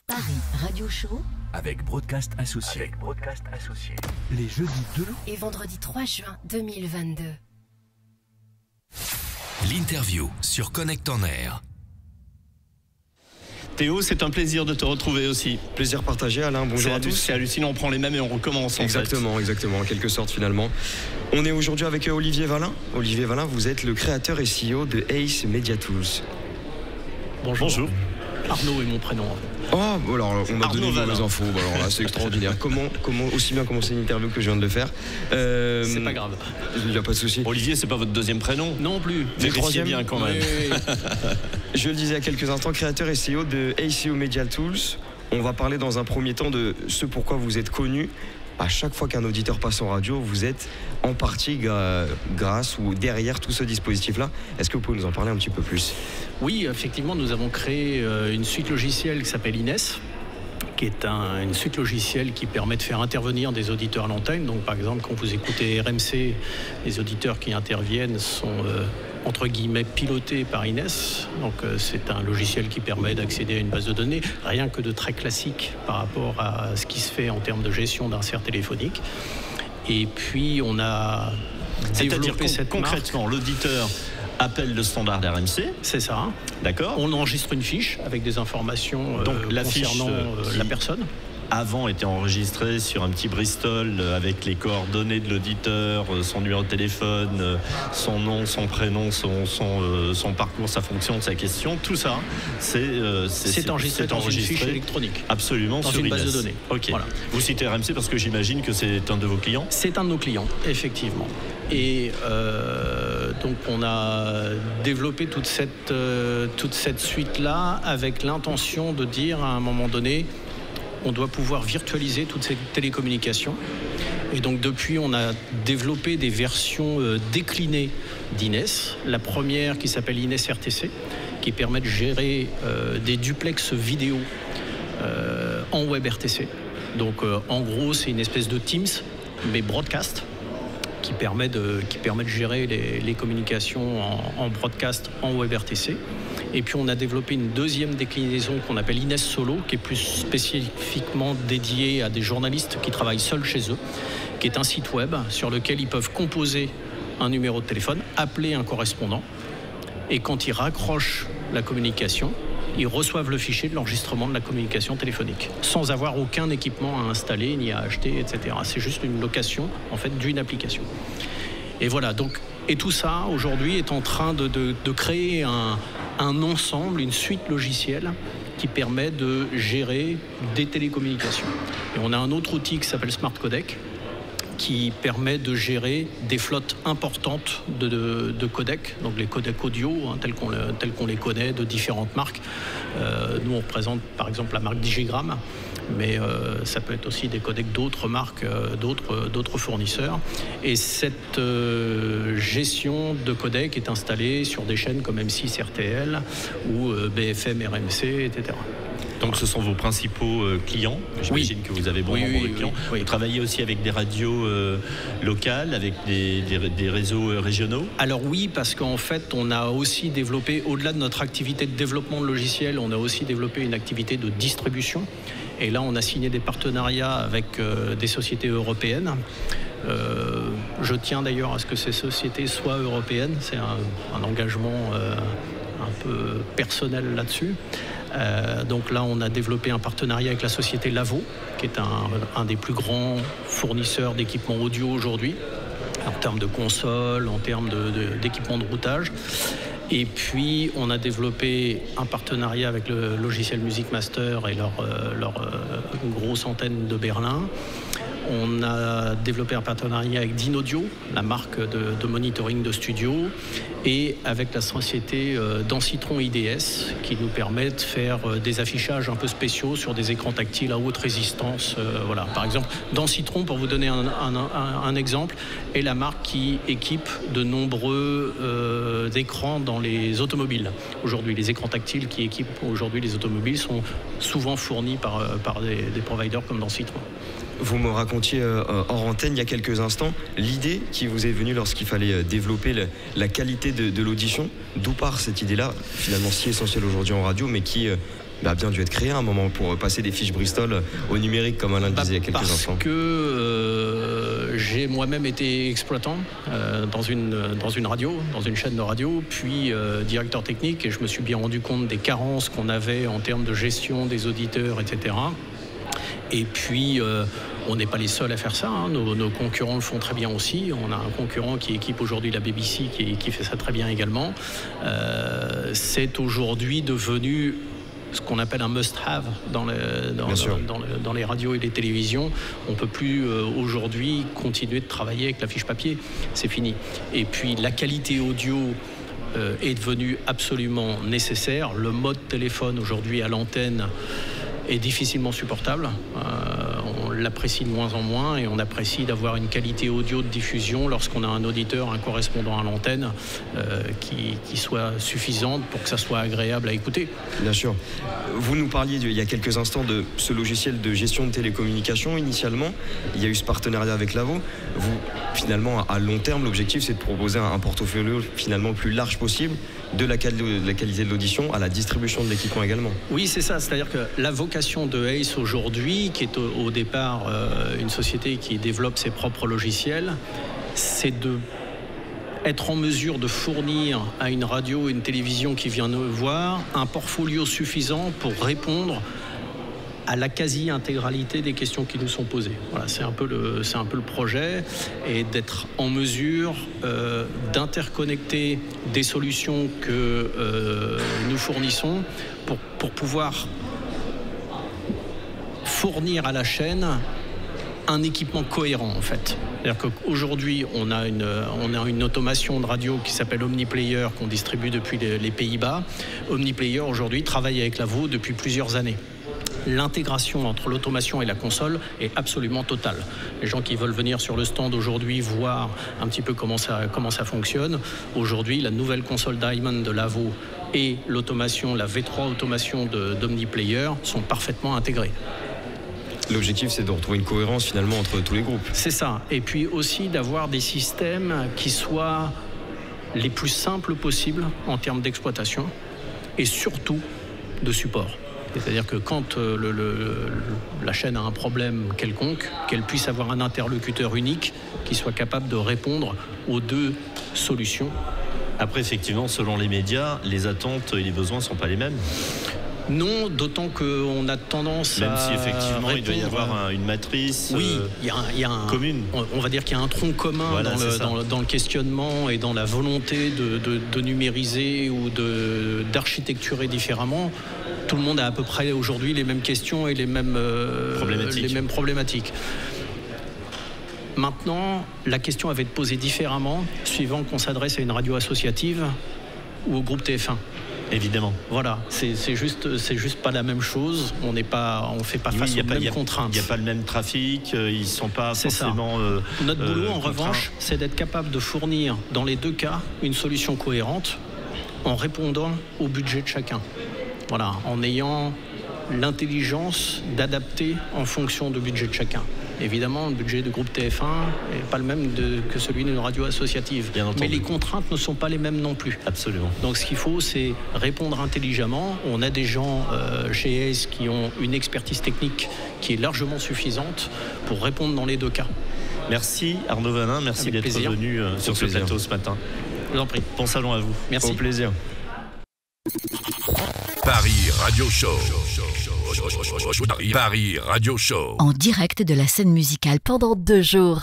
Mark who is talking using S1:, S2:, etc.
S1: Paris Radio Show
S2: avec Broadcast Associés. Les jeudis 2
S1: et vendredi 3 juin 2022.
S2: L'interview sur Connect en Air.
S3: Théo, c'est un plaisir de te retrouver aussi.
S4: Plaisir partagé, Alain. Bonjour à tous.
S3: C'est hallucinant, on prend les mêmes et on recommence.
S4: Exactement, en quelque sorte finalement. On est aujourd'hui avec Olivier Valin. Olivier Valin, vous êtes le créateur et CEO de Ace Media Tools.
S3: Bonjour.
S5: Arnaud est mon prénom.
S4: Oh, alors on m'a donné de mauvaises infos. Alors là, c'est extraordinaire. Comment aussi bien commencer une interview que je viens de le faire.
S5: C'est pas grave.
S4: Il n'y a pas de souci.
S3: Olivier, c'est pas votre deuxième prénom?
S5: Non plus.
S3: Vérifiez bien quand même.
S5: Oui.
S4: Je le disais à quelques instants, créateur et CEO de Ace Media Tools. On va parler dans un premier temps de ce pourquoi vous êtes connu. À chaque fois qu'un auditeur passe en radio, vous êtes en partie grâce ou derrière tout ce dispositif-là. Est-ce que vous pouvez nous en parler un petit peu plus?
S5: Oui, effectivement, nous avons créé une suite logicielle qui s'appelle Ines, qui est une suite logicielle qui permet de faire intervenir des auditeurs à l'antenne. Donc, par exemple, quand vous écoutez RMC, les auditeurs qui interviennent sont entre guillemets pilotés par Ines. Donc, c'est un logiciel qui permet d'accéder à une base de données, rien que de très classique par rapport à ce qui se fait en termes de gestion d'insert téléphonique. Et puis, on a développé cette
S3: concrètement, l'auditeur appelle le standard RMC.
S5: C'est ça.
S3: D'accord.
S5: On enregistre une fiche avec des informations concernant la personne.
S3: Avant était enregistré sur un petit Bristol avec les coordonnées de l'auditeur, son numéro de téléphone, son nom, son prénom, son parcours, sa fonction, sa question, tout ça, c'est
S5: enregistré dans une fiche électronique.
S3: Absolument,
S5: dans
S3: sur
S5: une
S3: Ines.
S5: base de données.
S3: Ok.
S5: Voilà.
S3: Vous citez RMC parce que j'imagine que c'est un de vos clients.
S5: C'est un de nos clients, effectivement. Et donc on a développé toute cette suite-là avec l'intention de dire à un moment donné, on doit pouvoir virtualiser toutes ces télécommunications. Et donc depuis, on a développé des versions déclinées d'Ines. La première qui s'appelle Ines RTC, qui permet de gérer des duplex vidéo en web RTC. Donc en gros, c'est une espèce de Teams, mais broadcast, qui permet de gérer les communications en broadcast en web RTC. Et puis on a développé une deuxième déclinaison qu'on appelle Ines Solo, qui est plus spécifiquement dédiée à des journalistes qui travaillent seuls chez eux, qui est un site web sur lequel ils peuvent composer un numéro de téléphone, appeler un correspondant, et quand ils raccrochent la communication, ils reçoivent le fichier de l'enregistrement de la communication téléphonique, sans avoir aucun équipement à installer, ni à acheter, etc. C'est juste une location, en fait, d'une application. Et voilà, donc, et tout ça, aujourd'hui, est en train de créer un ensemble, une suite logicielle qui permet de gérer des télécommunications. Et on a un autre outil qui s'appelle Smart Codec, qui permet de gérer des flottes importantes de codecs, donc les codecs audio, tels qu'on les connaît, de différentes marques. Nous, on représente par exemple la marque Digigram, mais ça peut être aussi des codecs d'autres marques, d'autres fournisseurs. Et cette gestion de codecs est installée sur des chaînes comme M6 RTL ou BFM RMC, etc.
S3: Donc ce sont vos principaux clients. J'imagine que vous avez bon nombre de clients.
S5: Oui.
S3: Vous travaillez aussi avec des radios locales, avec des réseaux régionaux?
S5: Alors oui, parce qu'en fait, on a aussi développé, au-delà de notre activité de développement de logiciels, on a aussi développé une activité de distribution. Et là, on a signé des partenariats avec des sociétés européennes. Je tiens d'ailleurs à ce que ces sociétés soient européennes. C'est un engagement un peu personnel là-dessus. Donc là, on a développé un partenariat avec la société Lavo, qui est un des plus grands fournisseurs d'équipements audio aujourd'hui, en termes de consoles, en termes d'équipements de routage. Et puis, on a développé un partenariat avec le logiciel Music Master et leur grosse antenne de Berlin. On a développé un partenariat avec Dynaudio, la marque de monitoring de studio, et avec la société Dancitron IDS, qui nous permet de faire des affichages un peu spéciaux sur des écrans tactiles à haute résistance. Voilà. Par exemple, Dancitron, pour vous donner un exemple, est la marque qui équipe de nombreux écrans dans les automobiles. Aujourd'hui, les écrans tactiles qui équipent aujourd'hui les automobiles sont souvent fournis par des providers comme Dancitron.
S4: Vous me racontiez hors antenne il y a quelques instants l'idée qui vous est venue lorsqu'il fallait développer la qualité de l'audition. D'où part cette idée-là, finalement si essentielle aujourd'hui en radio, mais qui a bien dû être créé à un moment pour passer des fiches Bristol au numérique, comme Alain le disait il y a quelques instants.
S5: Parce que j'ai moi-même été exploitant dans une radio, dans une chaîne de radio, puis directeur technique, et je me suis bien rendu compte des carences qu'on avait en termes de gestion des auditeurs, etc. Et puis, on n'est pas les seuls à faire ça, hein. Nos concurrents le font très bien aussi. On a un concurrent qui équipe aujourd'hui la BBC qui fait ça très bien également. C'est aujourd'hui devenu ce qu'on appelle un must-have dans les radios et les télévisions. On ne peut plus aujourd'hui continuer de travailler avec la fiche papier. C'est fini. Et puis, la qualité audio est devenue absolument nécessaire. Le mode téléphone aujourd'hui à l'antenne est difficilement supportable. On l'apprécie de moins en moins et on apprécie d'avoir une qualité audio de diffusion lorsqu'on a un auditeur, un correspondant à l'antenne qui soit suffisante pour que ça soit agréable à écouter.
S4: Bien sûr. Vous nous parliez il y a quelques instants de ce logiciel de gestion de télécommunications initialement. Il y a eu ce partenariat avec Lavo. Vous, finalement, à long terme, l'objectif c'est de proposer un portfolio finalement le plus large possible de la qualité de l'audition à la distribution de l'équipement également.
S5: Oui, c'est ça. C'est-à-dire que la vocation de Ace aujourd'hui, qui est au départ une société qui développe ses propres logiciels, c'est de être en mesure de fournir à une radio et une télévision qui vient nous voir un portfolio suffisant pour répondre à la quasi-intégralité des questions qui nous sont posées. Voilà, c'est un peu le projet, et d'être en mesure d'interconnecter des solutions que nous fournissons pour pouvoir fournir à la chaîne un équipement cohérent en fait. C'est-à-dire qu'aujourd'hui, on a une automation de radio qui s'appelle OmniPlayer qu'on distribue depuis les Pays-Bas. OmniPlayer aujourd'hui travaille avec Lavo depuis plusieurs années. L'intégration entre l'automation et la console est absolument totale. Les gens qui veulent venir sur le stand aujourd'hui voir un petit peu comment ça fonctionne, aujourd'hui la nouvelle console Diamond de Lavo et l'automation, la V3 automation d'OmniPlayer sont parfaitement intégrées.
S4: L'objectif, c'est de retrouver une cohérence finalement entre tous les groupes.
S5: C'est ça. Et puis aussi d'avoir des systèmes qui soient les plus simples possibles en termes d'exploitation et surtout de support. C'est-à-dire que quand la chaîne a un problème quelconque, qu'elle puisse avoir un interlocuteur unique qui soit capable de répondre aux deux solutions.
S3: Après, effectivement, selon les médias, les attentes et les besoins ne sont pas les mêmes.
S5: Non, d'autant qu'on a tendance
S3: même
S5: à
S3: si effectivement
S5: répondre,
S3: il doit y avoir une matrice
S5: il y a
S3: commune.
S5: On va dire qu'il y a un tronc commun dans le questionnement et dans la volonté de numériser ou d'architecturer différemment. Tout le monde a à peu près aujourd'hui les mêmes questions et les mêmes problématiques. Maintenant, la question va être posée différemment suivant qu'on s'adresse à une radio associative ou au groupe TF1.
S3: Évidemment.
S5: Voilà, c'est juste pas la même chose. On fait pas face aux mêmes contraintes.
S3: Il n'y a pas le même trafic. Ils sont pas forcément.
S5: Notre boulot, en revanche, c'est d'être capable de fournir, dans les deux cas, une solution cohérente en répondant au budget de chacun. Voilà, en ayant l'intelligence d'adapter en fonction du budget de chacun. Évidemment, le budget du groupe TF1 n'est pas le même que celui d'une radio associative. Mais les contraintes ne sont pas les mêmes non plus.
S3: Absolument.
S5: Donc ce qu'il faut, c'est répondre intelligemment. On a des gens chez Ace qui ont une expertise technique qui est largement suffisante pour répondre dans les deux cas.
S3: Merci Arnaud Vanin, merci d'être venu sur ce plateau ce matin.
S5: Je vous en prie.
S3: Bon salon à vous.
S5: Merci.
S4: Au plaisir.
S2: Paris Radio Show. Paris Radio Show.
S1: En direct de la scène musicale pendant 2 jours.